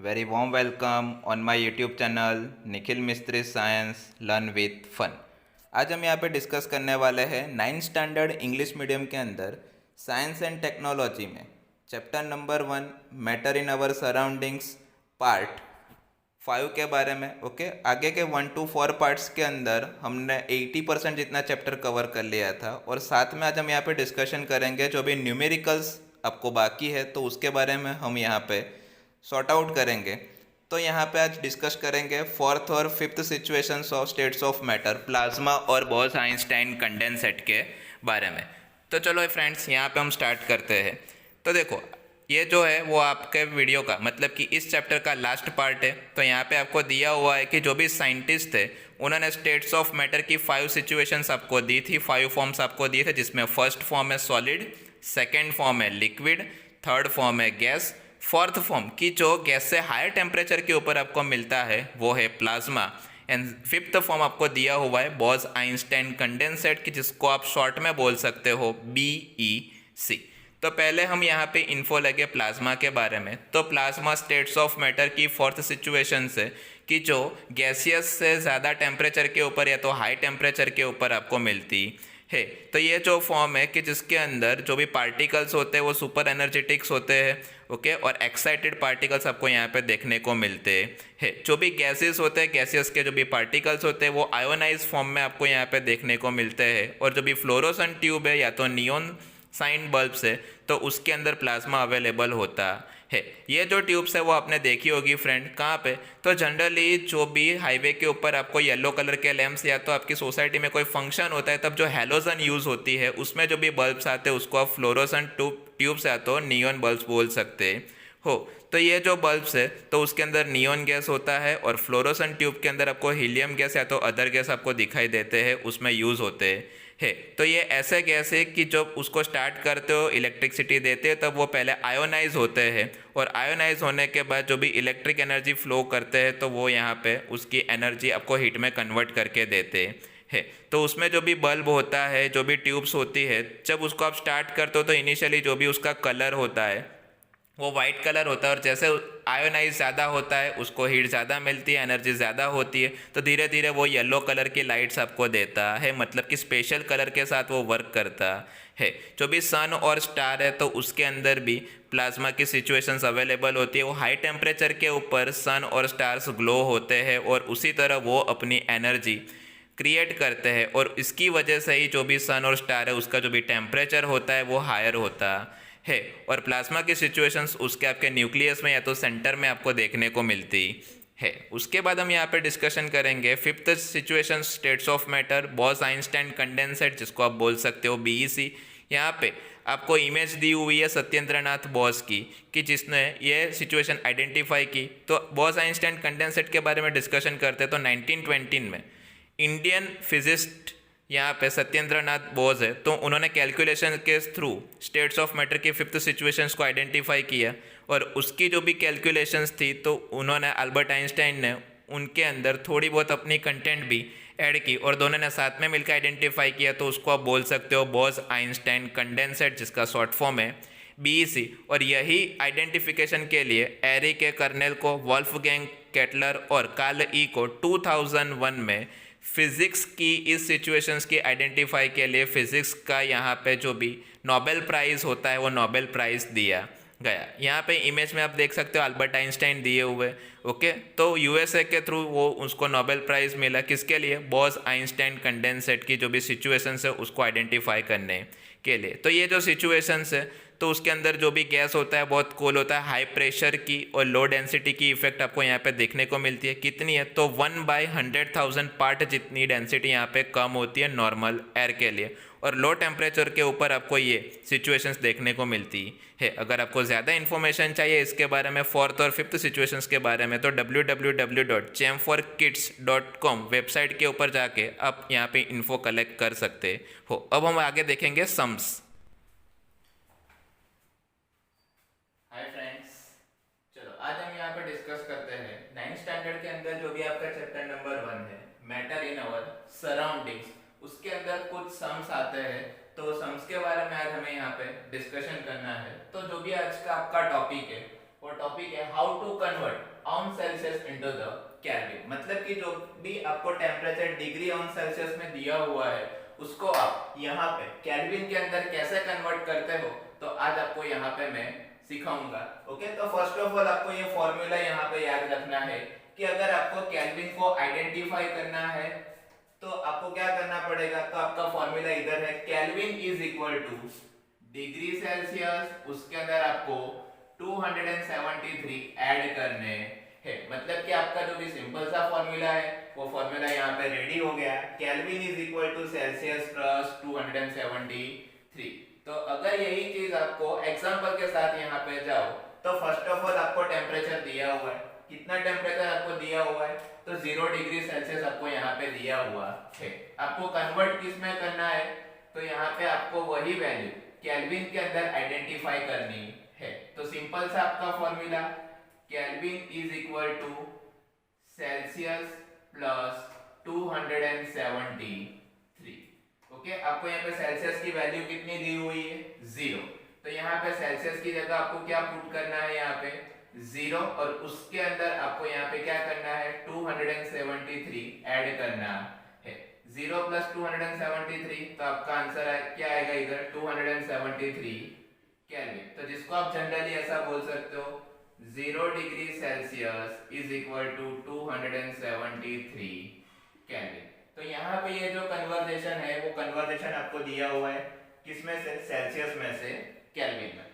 very warm welcome on my YouTube channel Nikhil मिस्त्री science learn with fun. आज हम यहाँ पे डिस्कस करने वाले हैं 9th स्टैंडर्ड इंग्लिश मीडियम के अंदर साइंस एंड टेक्नोलॉजी में chapter number 1 matter in our surroundings part 5 के बारे में। ओके, आगे के 1 to 4 पार्ट्स के अंदर हमने 80% जितना चैप्टर कवर कर लिया था और साथ में आज हम यहाँ पे डिस्कशन करेंगे जो भी न्यूमेरिकल्स आपको बाकी है तो उसके बारे में हम यहाँ पे सॉर्ट आउट करेंगे। तो यहाँ पे आज डिस्कस करेंगे 4th और 5th situations of states of matter, plasma और बॉस आइंस्टाइन कंडेंसेट के बारे में। तो चलो फ्रेंड्स, यहाँ पे हम स्टार्ट करते हैं। तो देखो, ये जो है वो आपके वीडियो का मतलब कि इस चैप्टर का लास्ट पार्ट है। तो यहाँ पे आपको दिया हुआ है कि जो भी साइंटिस्ट थे उन्होंने स्टेट्स ऑफ मैटर की 5 सिचुएशंस आपको दी थी, 5 फॉर्म्स आपको दिए थे, जिसमें फर्स्ट फॉर्म है सॉलिड, सेकेंड फॉर्म है लिक्विड, थर्ड फॉर्म है गैस, फोर्थ फॉर्म की जो गैस से हायर टेम्परेचर के ऊपर आपको मिलता है वो है प्लाज्मा, एंड फिफ्थ फॉर्म आपको दिया हुआ है बॉस आइंस्टाइन कंडेंसेट की, जिसको आप शॉर्ट में बोल सकते हो BEC। तो पहले हम यहाँ पे इन्फो लगे प्लाज्मा के बारे में। तो प्लाज्मा स्टेट्स ऑफ मैटर की 4th सिचुएशन से कि जो गैसियस से ज़्यादा टेम्परेचर के ऊपर या तो हाई टेम्परेचर के ऊपर आपको मिलती है। तो ये जो फॉर्म है कि जिसके अंदर जो भी पार्टिकल्स होते हैं वो सुपर एनर्जेटिक्स होते हैं, ओके, और एक्साइटेड पार्टिकल्स आपको यहाँ पे देखने को मिलते हैं। जो भी गैसेस होते हैं, गैसेस के जो भी पार्टिकल्स होते हैं वो आयोनाइज फॉर्म में आपको यहाँ पे देखने को मिलते हैं। और जो भी फ्लोरोसेंट ट्यूब है या तो नियॉन साइन बल्ब्स है तो उसके अंदर प्लाज्मा अवेलेबल होता है। ये जो ट्यूब्स है वो आपने देखी होगी फ्रेंड, कहाँ पे? तो जनरली जो भी हाईवे के ऊपर आपको येलो कलर के लैंप्स या तो आपकी सोसाइटी में कोई फंक्शन होता है तब जो हैलोजन यूज़ होती है उसमें जो भी बल्ब्स आते हैं उसको आप फ्लोरोसेंट ट्यूब्स या तो नियॉन बल्ब्स बोल सकते हो। तो ये जो बल्ब्स है तो उसके अंदर नियॉन गैस होता है और फ्लोरोसेंट ट्यूब के अंदर आपको हीलियम गैस या तो अदर गैस आपको दिखाई देते हैं, उसमें यूज़ होते हैं। तो ये ऐसे गैस है कि जब उसको स्टार्ट करते हो इलेक्ट्रिसिटी देते हैं तब वो पहले आयोनाइज होते हैं और आयोनाइज होने के बाद जो भी इलेक्ट्रिक एनर्जी फ्लो करते हैं तो वो यहाँ पे उसकी एनर्जी आपको हीट में कन्वर्ट करके देते हैं। तो उसमें जो भी बल्ब होता है, जो भी ट्यूब्स होती है, जब उसको आप स्टार्ट करते हो तो इनिशियली जो भी उसका कलर होता है वो वाइट कलर होता है और जैसे आयोनाइज ज़्यादा होता है उसको हीट ज़्यादा मिलती है, एनर्जी ज़्यादा होती है, तो धीरे धीरे वो येलो कलर की लाइट्स आपको देता है, मतलब कि स्पेशल कलर के साथ वो वर्क करता है। जो भी सन और स्टार है तो उसके अंदर भी प्लाज्मा की सिचुएशंस अवेलेबल होती है। वो हाई टेम्परेचर के ऊपर सन और स्टार्स ग्लो होते हैं और उसी तरह वो अपनी एनर्जी क्रिएट करते हैं और इसकी वजह से ही जो भी सन और स्टार है उसका जो भी टेम्परेचर होता है वो हायर होता है। और प्लाज्मा की सिचुएशंस उसके आपके न्यूक्लियस में या तो सेंटर में आपको देखने को मिलती है। उसके बाद हम यहाँ पे डिस्कशन करेंगे 5th situation states of matter, boss Einstein condensate, जिसको आप बोल सकते हो BEC। यहाँ पे आपको इमेज दी हुई है सत्येंद्र नाथ बोस की कि जिसने ये सिचुएशन आइडेंटिफाई की। तो बॉस आइंस्टाइन कंडेंसेट के बारे में डिस्कशन करते हैं तो 1920 में इंडियन फिजिस्ट यहाँ पे सत्येंद्र नाथ बोस है तो उन्होंने कैलकुलेशन के थ्रू स्टेट्स ऑफ मैटर की 5th सिचुएशंस को आइडेंटिफाई किया और उसकी जो भी कैलकुलेशंस थी तो उन्होंने अल्बर्ट आइंस्टाइन ने उनके अंदर थोड़ी बहुत अपनी कंटेंट भी ऐड की और दोनों ने साथ में मिलकर आइडेंटिफाई किया। तो उसको आप बोल सकते हो बॉस आइंस्टाइन कंडेंसेट, जिसका शॉर्ट फॉर्म है BEC। और यही आइडेंटिफिकेशन के लिए एरी के कर्नेल को, वॉल्फगैंग केटलर और कार्ल ई को 2001 में फिज़िक्स की इस सिचुएशंस की आइडेंटिफाई के लिए फिज़िक्स का यहाँ पे जो भी नोबेल प्राइज़ होता है वो नोबेल प्राइज़ दिया गया। यहाँ पे इमेज में आप देख सकते हो अल्बर्ट आइंस्टाइन दिए हुए, ओके। तो USA के थ्रू वो उसको नोबेल प्राइज़ मिला, किसके लिए? बॉस आइंस्टाइन कंडेंसेट की जो भी सिचुएशंस है उसको आइडेंटिफाई करने के लिए। तो ये जो सिचुएशंस है तो उसके अंदर जो भी गैस होता है बहुत कूल होता है, हाई प्रेशर की और लो डेंसिटी की इफेक्ट आपको यहाँ पे देखने को मिलती है। कितनी है? तो 1/100,000 पार्ट जितनी डेंसिटी यहाँ पे कम होती है नॉर्मल एयर के लिए और लो टेम्परेचर के ऊपर आपको ये सिचुएशंस देखने को मिलती है। अगर आपको ज़्यादा इन्फॉर्मेशन चाहिए इसके बारे में 4th और 5th सिचुएशंस के बारे में तो www.chamforkids.com वेबसाइट के ऊपर जाके आप यहाँ पे इन्फो कलेक्ट कर सकते हो। अब हम आगे देखेंगे सम्स। हाय फ्रेंड्स, चलो आज हम यहाँ पे डिस्कस करते हैं 9th स्टैंडर्ड के अंदर जो भी आपका चैप्टर नंबर 1 है मैटर इन आवर सराउंडिंग्स, उसके अंदर कुछ सम्स आते हैं। तो सम्स के बारे में आज हमें यहाँ पे डिस्कशन करना है। तो जो भी आज का आपका टॉपिक है वो टॉपिक है how to convert on Celsius into the Kelvin. मतलब कि जो भी आपको टेम्परेचर डिग्री ऑन सेल्सियस में दिया हुआ है उसको आप यहाँ पे केल्विन के अंदर कैसे कन्वर्ट करते हो, तो आज आपको यहाँ पे मैं सिखाऊंगा। ओके, तो फर्स्ट ऑफ ऑल आपको ये फॉर्मूला यहाँ पे याद रखना है कि अगर आपको केल्विन को आइडेंटिफाई करना है तो आपको क्या करना पड़ेगा, तो आपका फॉर्मूला इधर है, kelvin is equal to degree Celsius, उसके अंदर आपको 273 ऐड करने हैं। मतलब कि आपका जो भी सिंपल सा फॉर्मूला है वो फॉर्मूला यहाँ पे रेडी हो गया, Kelvin is equal to Celsius plus 273। तो अगर यही चीज आपको एग्जांपल के साथ यहाँ पे जाओ तो फर्स्ट ऑफ ऑल आपको टेम्परेचर दिया हुआ है, कितना टेम्परेचर आपको दिया हुआ है, तो 0 डिग्री सेल्सियस आपको यहाँ पे दिया हुआ है। आपको कन्वर्ट किस में करना है, तो यहाँ पे आपको वही वैल्यू केल्विन के अंदर आइडेंटिफाई करनी है। तो सिंपल सा आपका formula, Kelvin is equal to Celsius plus 273। Okay, आपको यहाँ पे सेल्सियस की वैल्यू कितनी दी हुई है, 0। तो यहाँ पे सेल्सियस की जगह आपको क्या पुट करना है, यहाँ पे 0, और उसके अंदर आपको यहाँ पे क्या करना है, 273 ऐड करना है। 0 प्लस 273, तो आपका आंसर क्या आएगा इधर, 273 केल्विन। तो जिसको आप जनरली ऐसा बोल सकते हो, 0 degree Celsius is equal to 273 Kelvin. तो यहाँ पे ये जो कन्वर्जेशन है वो कन्वर्जेशन आपको दिया हुआ है किसमें से, सेल्सियस में से केल्विन में।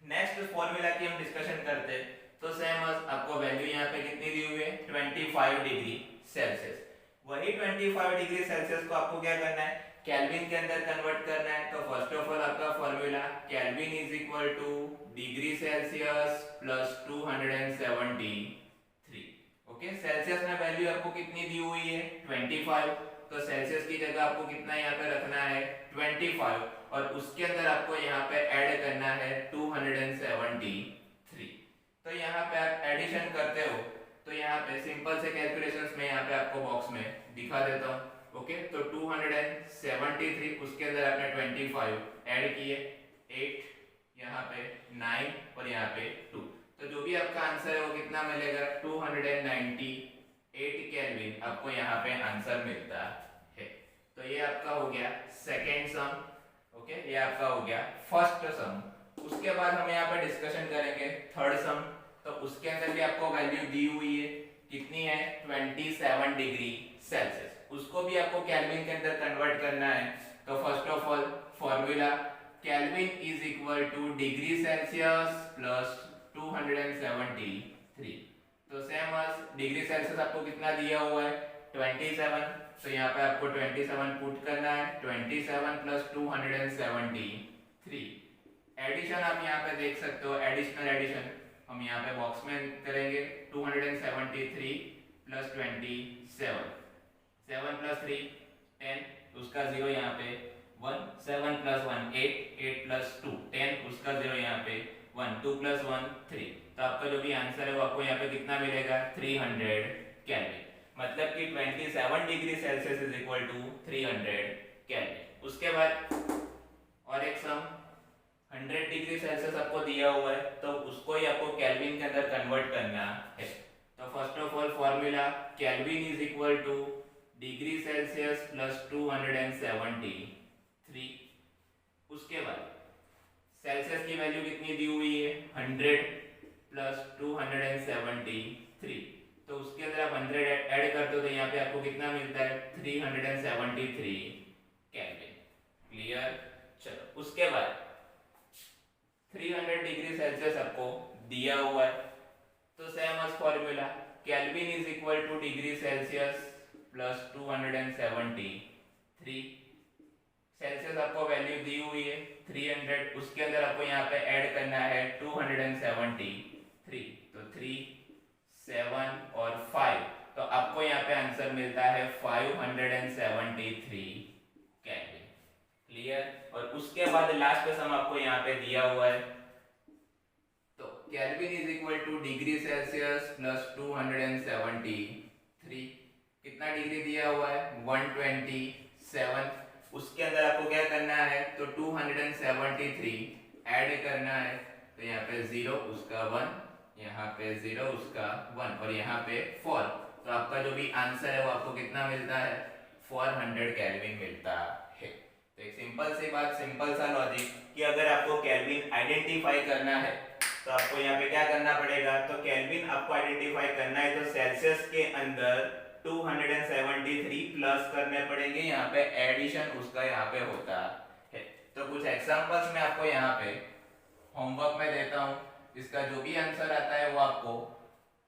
नेक्स्ट फॉर्मूला की हम डिस्कशन करते हैं, तो सेम आपको वैल्यू यहाँ पे कितनी दी हुई है, 25 डिग्री सेल्सियस। वही 25 डिग्री सेल्सियस को आपको क्या करना है, केल्विन के अंदर कन्वर्ट करना है। तो फर्स्ट ऑफ ऑल आपका formula, Kelvin is equal to degree Celsius plus 273। Okay, Celsius में वैल्यू आपको कितनी दी हुई है, 25। तो सेल्सियस की जगह आपको कितना यहाँ पे रखना है, 25, और उसके अंदर आपको यहाँ पे ऐड करना है 273। तो यहाँ पे आप एडिशन करते हो, तो यहाँ पे सिंपल से कैलकुलेशंस में यहाँ पे आपको बॉक्स में दिखा देता हूँ। ओके, तो 273, उसके अंदर आपने 25 ऐड किए, 8, यहाँ पे 9 और यहाँ पे 2, तो जो भी आपका आंसर है वो कितना मिलेगा, 298 केल्विन आपको यहाँ पे आंसर मिलता है। तो ये आपका हो गया सेकेंड सम। ओके, ये आपका हो गया फर्स्ट सम। उसके बाद हम यहाँ पे डिस्कशन करेंगे थर्ड सम। तो उसके अंदर भी आपको वैल्यू दी हुई है, कितनी है, 27 डिग्री सेल्सियस। उसको भी आपको केल्विन के अंदर कन्वर्ट करना है। तो first of all formula, Kelvin is equal to degree Celsius plus 273। तो सेम डिग्री सेल्सियस आपको कितना दिया हुआ है, 27। तो यहाँ पे आपको 27 पुट करना है, 27 प्लस 273। एडिशन आप यहाँ पे देख सकते हो, एडिशनल एडिशन हम यहाँ पे बॉक्स में करेंगे, 273 प्लस 27, 7 प्लस 3 10, उसका 0 यहाँ पे 1, 7 प्लस 1 8, 8 प्लस 2 10, उसका 0 यहाँ पे 1, 2 प्लस 1 3। तो आपका जो भी आंसर है वो आपको यहाँ पे कितना मिलेगा, 300 केल्विन। मतलब कि 27 degree Celsius is equal to 300 Kelvin. उसके बाद और एक सम, 100 डिग्री सेल्सियस आपको दिया हुआ है, तो उसको ही आपको केल्विन के अंदर कन्वर्ट करना है। तो first of all formula, Kelvin is equal to degree Celsius plus 273। उसके बाद सेल्सियस की वैल्यू कितनी दी हुई है, 100 प्लस 273। तो उसके अंदर आप 100 ऐड करते हो तो यहाँ पे आपको कितना मिलता है, 373 केल्विन। क्लियर? चलो, उसके बाद 300 डिग्री सेल्सियस आपको दिया हुआ है, तो same as formula, Kelvin is equal to degree Celsius plus 273। Celsius आपको वैल्यू दी हुई है 300, उसके अंदर आपको यहाँ पे ऐड करना है 273। तो 3, 7 और 5, तो आपको यहाँ पे आंसर मिलता है 573 केल्विन। क्लियर? और उसके बाद लास्ट का सम आपको यहाँ पे दिया हुआ है, तो kelvin is equal to degree Celsius plus 273। कितना डिग्री दिया हुआ है, 127। उसके अंदर आपको क्या करना है, तो 273 ऐड करना है, तो यहाँ पे 0, उसका 1, यहाँ पे 0 उसका 1 और यहाँ पे 4, तो आपका जो भी आंसर है वो आपको कितना मिलता है, 400 केल्विन मिलता है। तो एक सिंपल सी बात, सिंपल सा लॉजिक कि अगर आपको केल्विन आइडेंटिफाई करना है तो आपको यहाँ पे क्या करना पड़ेगा, तो केल्विन आपको आइडेंटिफाई करना है तो सेल्सियस के अंदर 273 प्लस करने पड़ेंगे, यहाँ पे एडिशन उसका यहाँ पे होता है। तो कुछ एग्जांपल्स मैं आपको यहाँ पे होमवर्क में देता हूँ, इसका जो भी आंसर आता है वो आपको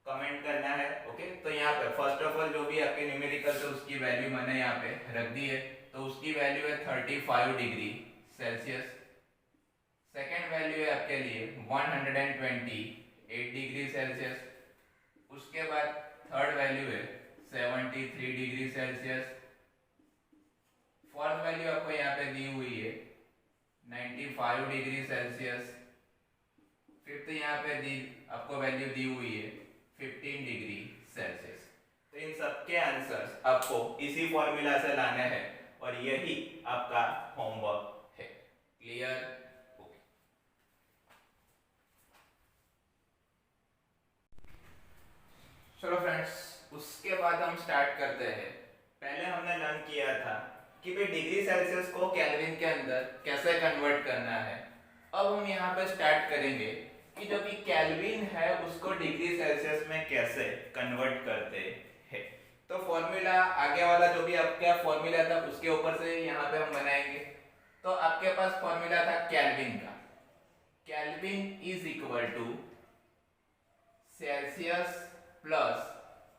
कमेंट करना है। ओके, तो यहाँ पे फर्स्ट ऑफ ऑल जो भी आपके न्यूमेरिकल है उसकी वैल्यू मैंने यहाँ पे रख दी है, तो उसकी वैल्यू है 35 डिग्री सेल्सियस। सेकेंड वैल्यू है आपके लिए 128 डिग्री सेल्सियस। उसके बाद थर्ड वैल्यू है 73 डिग्री सेल्सियस। फोर्थ वैल्यू आपको यहाँ पे दी हुई है 95 डिग्री सेल्सियस। फिफ्थ यहाँ पे आपको वैल्यू दी हुई है 15 डिग्री सेल्सियस। तो इन सबके आंसर्स आपको इसी फॉर्मूला से लाने हैं और यही आपका होमवर्क है। क्लियर? चलो फ्रेंड्स, उसके बाद हम स्टार्ट करते हैं। पहले हमने लर्न किया था कि भाई डिग्री सेल्सियस को केल्विन के अंदर कैसे कन्वर्ट करना है। अब हम यहाँ पे स्टार्ट करेंगे कि जो भी केल्विन है उसको डिग्री सेल्सियस में कैसे कन्वर्ट करते हैं। तो फॉर्मूला आगे वाला जो भी आपका फॉर्मूला था उसके ऊपर से यहाँ पे हम बनाएंगे। तो आपके पास फॉर्मूला था केल्विन का, Kelvin is equal to Celsius plus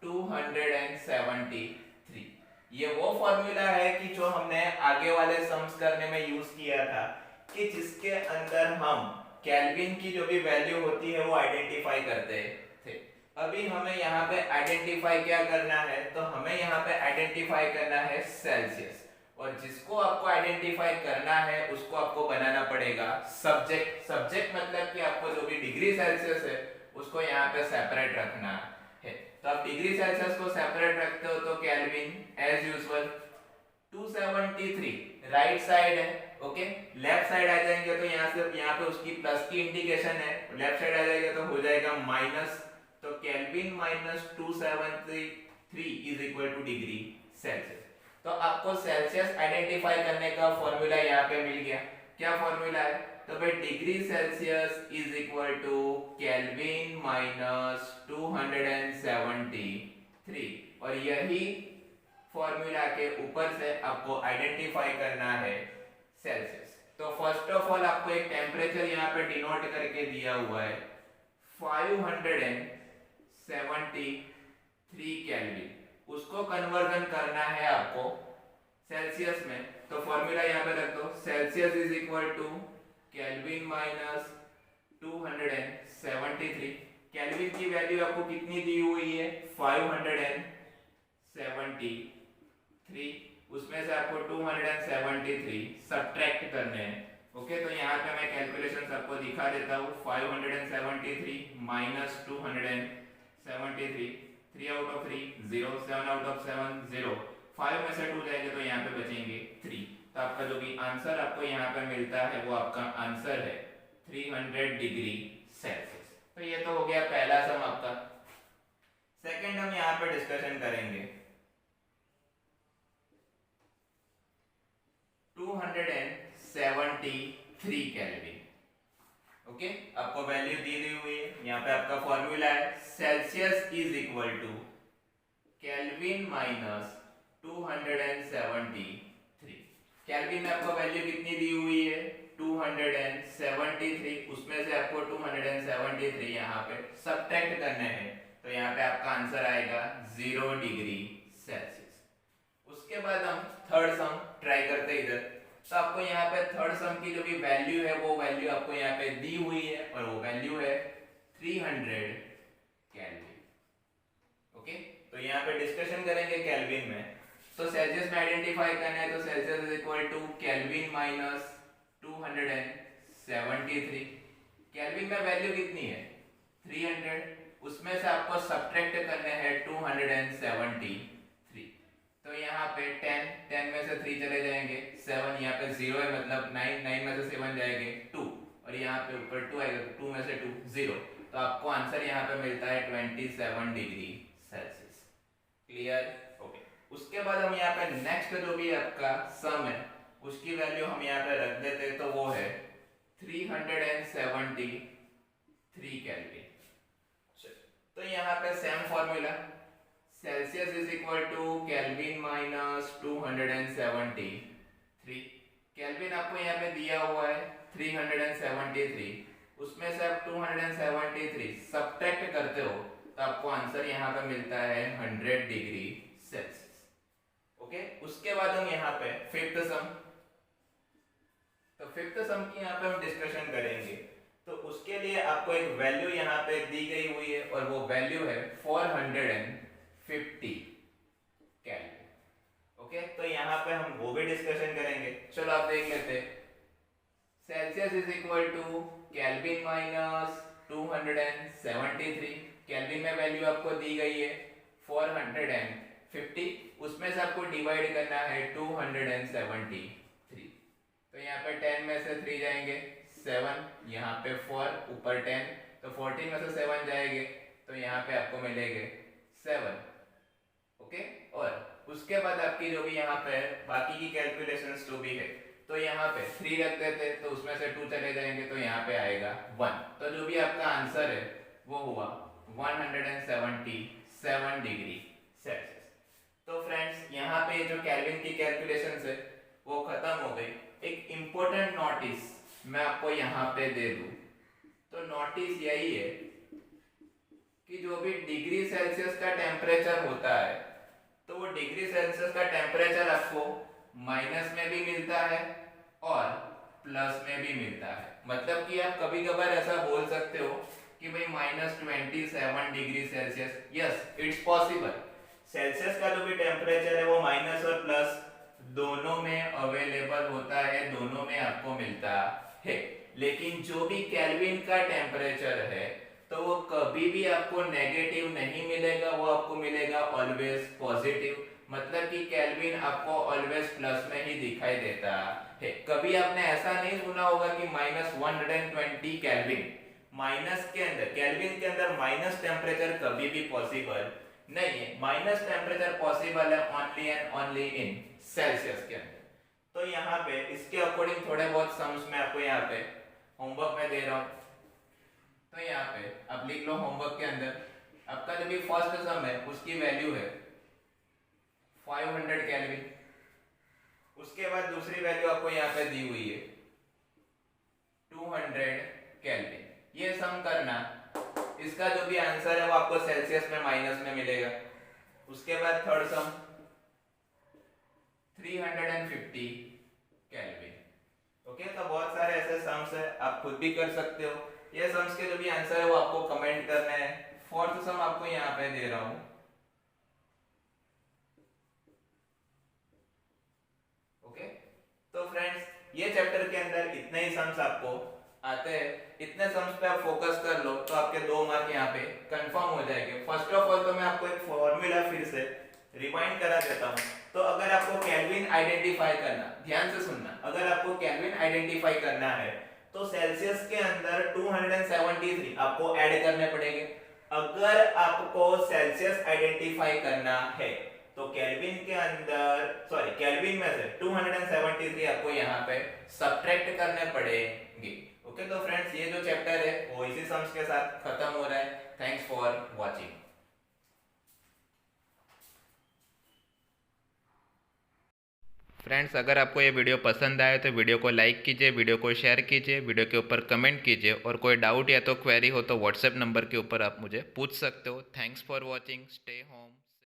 273। ये वो फॉर्मूला है कि जो हमने आगे वाले सम्स करने में यूज किया था, कि जिसके अंदर हम केल्विन की जो भी वैल्यू होती है वो आइडेंटिफाई करते थे। अभी हमें यहाँ पे आइडेंटिफाई क्या करना है, तो हमें यहाँ पे आइडेंटिफाई करना है सेल्सियस, और जिसको आपको आइडेंटिफाई करना है उसको आपको बनाना पड़ेगा सब्जेक्ट। सब्जेक्ट मतलब कि आपको जो भी डिग्री सेल्सियस है उसको यहाँ पे सेपरेट रखना है। तो आप डिग्री सेल्सियस को सेपरेट रखते हो तो Kelvin as usual 273 right side है। ओके, लेफ्ट साइड आ जाएंगे तो यहाँ पे उसकी प्लस की इंडिकेशन है, लेफ्ट साइड आ जाएगा तो हो जाएगा माइनस। तो kelvin minus 273 is equal to degree Celsius. तो आपको सेल्सियस आइडेंटिफाई करने का फॉर्मूला यहाँ पे मिल गया। क्या फॉर्मूला है, तो भाई degree Celsius is equal to Kelvin minus 273, और यही फॉर्मूला के ऊपर से आपको आइडेंटिफाई करना है सेल्सियस। तो फर्स्ट ऑफ ऑल आपको एक टेम्परेचर यहाँ पे डिनोट करके दिया हुआ है 573 केल्विन, उसको कन्वर्जन करना है आपको सेल्सियस में। तो फॉर्मूला यहाँ पे रख दो, Celsius is equal to Kelvin minus 273। Kelvin की वैल्यू आपको कितनी दी हुई है, 573, उसमें से आपको 273 सब्ट्रैक्ट करने हैं। ओके, तो यहाँ पे मैं कैलकुलेशन आपको दिखा देता हूँ। 573 minus 273, 3 out of 3 0, 7 out of 7 0, 5 में से 2 जाएंगे तो यहाँ पे बचेंगे 3। तो आपका जो भी आंसर आपको यहाँ पे मिलता है वो आपका आंसर है 300 डिग्री सेल्सियस। तो ये तो हो गया पहला सम आपका। सेकंड हम यहाँ पे डिस्कशन करेंगे 273 केल्विन। ओके, आपको वैल्यू दी हुई है, यहाँ पे आपका फॉर्मूला है Celsius is equal to Kelvin minus 273। Kelvin में आपको वैल्यू कितनी दी हुई है, 273, उसमें से आपको 273 यहाँ पे सब्ट्रैक्ट करने हैं, तो यहाँ पे आपका आंसर आएगा 0 डिग्री सेल्सियस। उसके बाद हम थर्ड सम ट्राई करते हैं इधर। तो आपको यहाँ पे थर्ड सम की जो भी वैल्यू है वो वैल्यू आपको यहाँ पे दी हुई है, और वो वैल्यू है 300 केल्विन। ओके, तो यहाँ पे डिस्कशन करेंगे केल्विन में। तो सेल्सियस में आइडेंटिफाई करना है, तो Celsius is equal to Kelvin minus 273। Kelvin में वैल्यू कितनी है, 300, उसमें से आपको सब्ट्रैक्ट करने हैं 273। तो यहाँ पे 10 में से 3 चले जाएंगे 7, यहाँ पे 0 है मतलब 9 में से 7 जाएंगे 2, और यहाँ पे ऊपर 2 आएगा, 2 में से 2 0। तो आपको आंसर यहाँ पे मिलता है 27 डिग्री सेल्सियस। क्लियर? ओके। उसके बाद हम यहाँ पे नेक्स्ट जो भी आपका सम है उसकी वैल्यू हम यहाँ पे रख देते हैं, तो वो है 373 केल्विन। तो यहाँ पे same formula, Celsius is equal to Kelvin minus 273। Kelvin आपको यहाँ पे दिया हुआ है 373, उसमें से आप 273 सब्ट्रैक्ट करते हो तो आपको आंसर यहाँ पे मिलता है 100 डिग्री सेल्सियस। ओके। उसके बाद हम यहाँ पे फिफ्थ सम, तो फिफ्थ सम की यहाँ पे हम डिस्कशन करेंगे। तो उसके लिए आपको एक वैल्यू यहाँ पे दी गई हुई है और वो वैल्यू है 450 केल्विन। ओके, तो यहाँ पे हम वो भी डिस्कशन करेंगे। चलो आप देख लेते हैं। Celsius is equal to Kelvin minus 273। Kelvin में वैल्यू आपको दी गई है 450, उसमें से आपको डिवाइड करना है 273। तो यहाँ पे 10 में से 3 जाएंगे 7, यहाँ पे 4 ऊपर 10, तो 14 में से 7 जाएंगे तो यहाँ पे आपको मिलेंगे 7। ओके। और उसके बाद आपकी जो भी यहाँ पे बाकी की कैलकुलेशंस जो भी है, तो यहाँ पे 3 रख देते तो उसमें से 2 चले जाएंगे तो यहाँ पे आएगा 1। तो जो भी आपका आंसर है वो हुआ 177 डिग्री सेल्सियस। तो फ्रेंड्स यहाँ पे जो केल्विन की कैलकुलेशंस है वो खत्म हो गई। एक इम्पोर्टेंट नोटिस मैं आपको यहाँ पे दे दूं, तो नोटिस यही है कि जो भी डिग्री सेल्सियस का टेम्परेचर होता है तो वो डिग्री सेल्सियस का टेम्परेचर आपको माइनस में भी मिलता है और प्लस में भी मिलता है। मतलब कि आप कभी कभार ऐसा बोल सकते हो कि भाई -27 degree Celsius. Yes, it's possible. Celsius का जो भी टेम्परेचर है वो माइनस और प्लस दोनों में अवेलेबल होता है, दोनों में आपको मिलता है। लेकिन जो भी केल्विन का टेम्परेचर है तो वो कभी भी आपको नेगेटिव नहीं मिलेगा, वो आपको मिलेगा ऑलवेज पॉजिटिव। मतलब कि केल्विन आपको ऑलवेज प्लस में ही दिखाई देता है। कभी आपने ऐसा नहीं सुना होगा कि -120 केल्विन, माइनस के अंदर, केल्विन के अंदर माइनस टेम्परेचर कभी भी पॉसिबल नहीं है। माइनस टेम्परेचर पॉसिबल है only and only in Celsius के अंदर। तो यहाँ पे इसके अकॉर्डिंग थोड़े बहुत सम्स मैं आपको यहाँ पे होमवर्क में दे रहा हूँ। तो यहाँ पे आप लिख लो होमवर्क के अंदर, आपका जो भी फर्स्ट सम है उसकी वैल्यू है 500 केल्विन। उसके बाद दूसरी वैल्यू आपको यहाँ पे दी हुई है 200 केल्विन। ये सम करना, इसका जो भी आंसर है वो आपको सेल्सियस में माइनस में मिलेगा। उसके बाद थर्ड सम 350 केल्विन। ओके, तो बहुत सारे ऐसे सम्स है, आप खुद भी कर सकते हो। ये सम्स के जो भी आंसर है वो आपको कमेंट करना है। फोर्थ सम आपको यहाँ पे दे रहा हूं। ओके, तो फ्रेंड्स ये चैप्टर के अंदर इतने ही सम्स आपको आते हैं। इतने सम्स पे आप फोकस कर लो तो आपके 2 मार्क यहाँ पे कंफर्म हो जाएंगे। फर्स्ट ऑफ ऑल तो मैं आपको एक फॉर्मूला फिर से रिमाइंड करा देता हूँ। तो अगर आपको केल्विन आइडेंटिफाई करना, ध्यान से सुनना, अगर आपको केल्विन आइडेंटिफाई करना है तो सेल्सियस के अंदर 273 आपको ऐड करने पड़ेंगे। अगर आपको सेल्सियस आइडेंटिफाई करना है तो केल्विन के अंदर, सॉरी, केल्विन में से 273 आपको यहाँ पे सब्ट्रैक्ट करने पड़ेंगे। ओके, तो फ्रेंड्स ये जो चैप्टर है वो इसी सम्स के साथ खत्म हो रहा है। Thanks for watching. फ्रेंड्स, अगर आपको ये वीडियो पसंद आए तो वीडियो को लाइक कीजिए, वीडियो को शेयर कीजिए, वीडियो के ऊपर कमेंट कीजिए और कोई डाउट या तो क्वेरी हो तो व्हाट्सएप नंबर के ऊपर आप मुझे पूछ सकते हो। Thanks for watching, stay home.